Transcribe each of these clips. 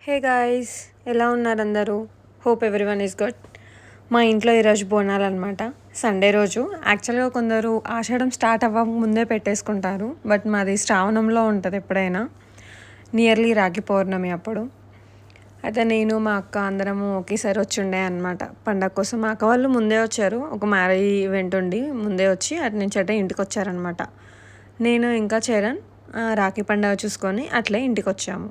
Hey guys, ఎలా ఉన్నారు అందరూ? Hope everyone is good. మా ఇంట్లో ఈరోజు బోనాలన్నమాట. సండే రోజు. యాక్చువల్గా కొందరు ఆషాఢం స్టార్ట్ అవ్వక ముందే పెట్టేసుకుంటారు, బట్ మాది శ్రావణంలో ఉంటుంది ఎప్పుడైనా, నియర్లీ రాఖీ పౌర్ణమి అప్పుడు. అయితే నేను మా అక్క అందరము ఒకేసారి వచ్చి ఉండే అనమాట పండగ కోసం. మా అక్క వాళ్ళు ముందే వచ్చారు, ఒక మ్యారేజ్ ఈవెంట్ ఉండి ముందే వచ్చి అటు నుంచి అటే ఇంటికి వచ్చారనమాట. నేను ఇంకా చరణ్ రాఖీ పండుగ చూసుకొని అట్లే ఇంటికి వచ్చాము.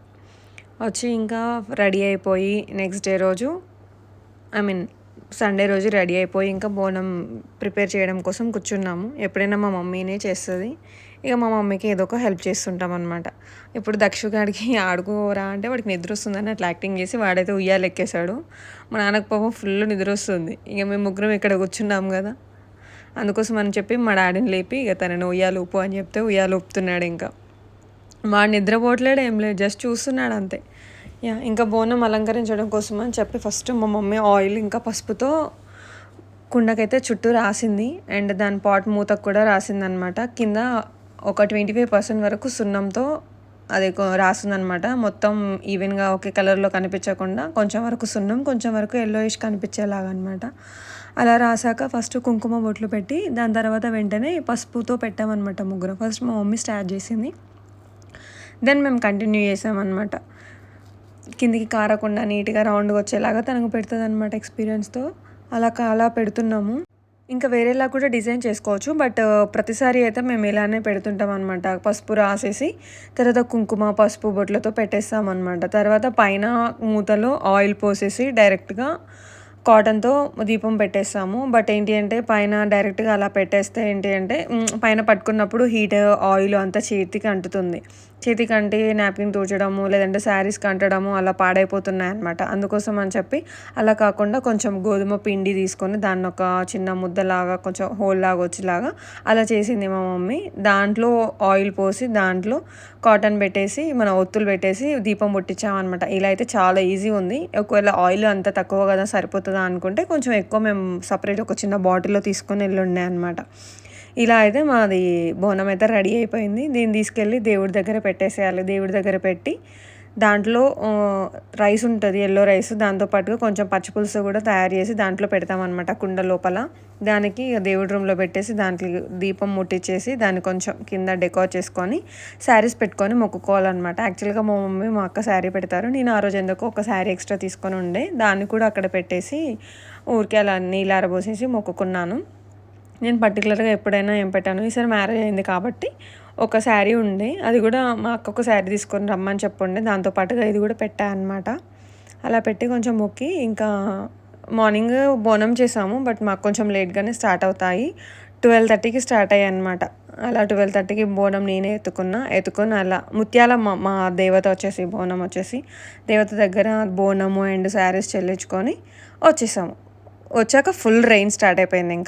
వచ్చి ఇంకా రెడీ అయిపోయి నెక్స్ట్ డే రోజు సండే రోజు రెడీ అయిపోయి ఇంకా బోనం ప్రిపేర్ చేయడం కోసం కూర్చున్నాము. ఎప్పుడైనా మా మమ్మీనే చేస్తుంది, ఇక మా మమ్మీకి ఏదో ఒక హెల్ప్ చేస్తుంటాం అనమాట. ఇప్పుడు దక్షుగాడికి ఆడుకోరా అంటే వాడికి నిద్ర వస్తుందని అట్లా యాక్టింగ్ చేసి వాడైతే ఉయ్యాలు ఎక్కేశాడు. మా నాన్నకు పాపం ఫుల్ నిద్ర వస్తుంది. ఇక మేము ముగ్గురం ఇక్కడ కూర్చున్నాము కదా, అందుకోసం అని చెప్పి మా డాడీని లేపి ఇక తనని ఉయ్యాలు ఊపు అని చెప్తే ఉయ్యాలు ఊపుతున్నాడు. ఇంకా వాడు నిద్రపోవట్లేడు, ఏం లేదు, జస్ట్ చూస్తున్నాడు అంతే. ఇంకా బోనం అలంకరించడం కోసం అని చెప్పి ఫస్ట్ మా మమ్మీ ఆయిల్ ఇంకా పసుపుతో కుండకైతే చుట్టూ రాసింది, అండ్ దాని పాట్ మూతకు కూడా రాసింది అనమాట. కింద ఒక 25% వరకు సున్నంతో అది రాసిందనమాట. మొత్తం ఈవెన్గా ఒకే కలర్లో కనిపించకుండా కొంచెం వరకు సున్నం, కొంచెం వరకు ఎల్లోయిష్ కనిపించేలాగా అనమాట. అలా రాసాక ఫస్ట్ కుంకుమ బొట్లు పెట్టి దాని తర్వాత వెంటనే పసుపుతో పెట్టామన్నమాట ముగ్గురు. ఫస్ట్ మా మమ్మీ స్టార్ట్ చేసింది, దెన్ మేము కంటిన్యూ చేసామన్నమాట. కిందికి కారకుండా నీట్గా రౌండ్గా వచ్చేలాగా తనకు పెడుతుంది అనమాట ఎక్స్పీరియన్స్తో. అలా పెడుతున్నాము. ఇంకా వేరేలా కూడా డిజైన్ చేసుకోవచ్చు, బట్ ప్రతిసారి అయితే మేము ఇలానే పెడుతుంటాం అనమాట. పసుపు రాసేసి తర్వాత కుంకుమ పసుపు బొట్లతో పెట్టేస్తామన్నమాట. తర్వాత పైన మూతలో ఆయిల్ పోసేసి డైరెక్ట్గా కాటన్తో దీపం పెట్టేస్తాము. బట్ ఏంటి అంటే పైన డైరెక్ట్గా అలా పెట్టేస్తే ఏంటి అంటే పైన పట్టుకున్నప్పుడు హీట్ ఆయిల్ అంతా చేతికి అంటుతుంది. చేతికి అంటి నాప్కిన్ తూచడము లేదంటే శారీస్కి అంటడము అలా పాడైపోతున్నాయి అనమాట. అందుకోసం అని చెప్పి అలా కాకుండా కొంచెం గోధుమ పిండి తీసుకొని దాన్ని ఒక చిన్న ముద్దలాగా కొంచెం హోల్ లాగా వచ్చేలాగా అలా చేసింది మా మమ్మీ. దాంట్లో ఆయిల్ పోసి దాంట్లో కాటన్ పెట్టేసి మన ఒత్తులు పెట్టేసి దీపం ముట్టించామన్నమాట. ఇలా అయితే చాలా ఈజీ ఉంది. ఒకవేళ ఆయిల్ అంత తక్కువ కదా సరిపోతుందా అనుకుంటే కొంచెం ఎక్కువ మేము సపరేట్ ఒక చిన్న బాటిల్లో తీసుకొని వెళ్ళుండే అనమాట. ఇలా అయితే మాది బోనం అయితే రెడీ అయిపోయింది. దీన్ని తీసుకెళ్ళి దేవుడి దగ్గర పెట్టేసేయాలి. దేవుడి దగ్గర పెట్టి దాంట్లో రైస్ ఉంటుంది, ఎల్లో రైస్, దాంతోపాటుగా కొంచెం పచ్చిపులుసు కూడా తయారు చేసి దాంట్లో పెడతామన్నమాట కుండ లోపల. దానికి దేవుడి రూమ్లో పెట్టేసి దాంట్లో దీపం ముట్టించేసి దాన్ని కొంచెం కింద డెకోర్ చేసుకొని శారీస్ పెట్టుకొని మొక్కుకోవాలన్నమాట. యాక్చువల్గా మా మమ్మీ మా అక్క శారీ పెడతారు, నేను ఆ రోజు ఎందుకో ఒక శారీ ఎక్స్ట్రా తీసుకొని ఉండే దాన్ని కూడా అక్కడ పెట్టేసి ఊరికే అలా నీళ్ళు ఆరబోసేసి మొక్కుకున్నాను. నేను పర్టికులర్గా ఎప్పుడైనా ఏం పెట్టాను, ఈసారి మ్యారేజ్ అయింది కాబట్టి ఒక శారీ ఉండే, అది కూడా మా అక్క ఒక శారీ తీసుకొని రమ్మని చెప్పుండే, దాంతోపాటుగా ఇది కూడా పెట్టా అనమాట. అలా పెట్టి కొంచెం మొక్కి ఇంకా మార్నింగ్ బోనం చేసాము, బట్ మాకు కొంచెం లేట్గానే స్టార్ట్ అవుతాయి. 12:30కి స్టార్ట్ అయ్యాయి అనమాట. అలా 12:30కి బోనం నేనే ఎత్తుకొని అలా ముత్యాల మా దేవత వచ్చేసి బోనం వచ్చేసి దేవత దగ్గర బోనము అండ్ శారీస్ చెల్లించుకొని వచ్చేసాము. వచ్చాక ఫుల్ రెయిన్ స్టార్ట్ అయిపోయింది. ఇంకా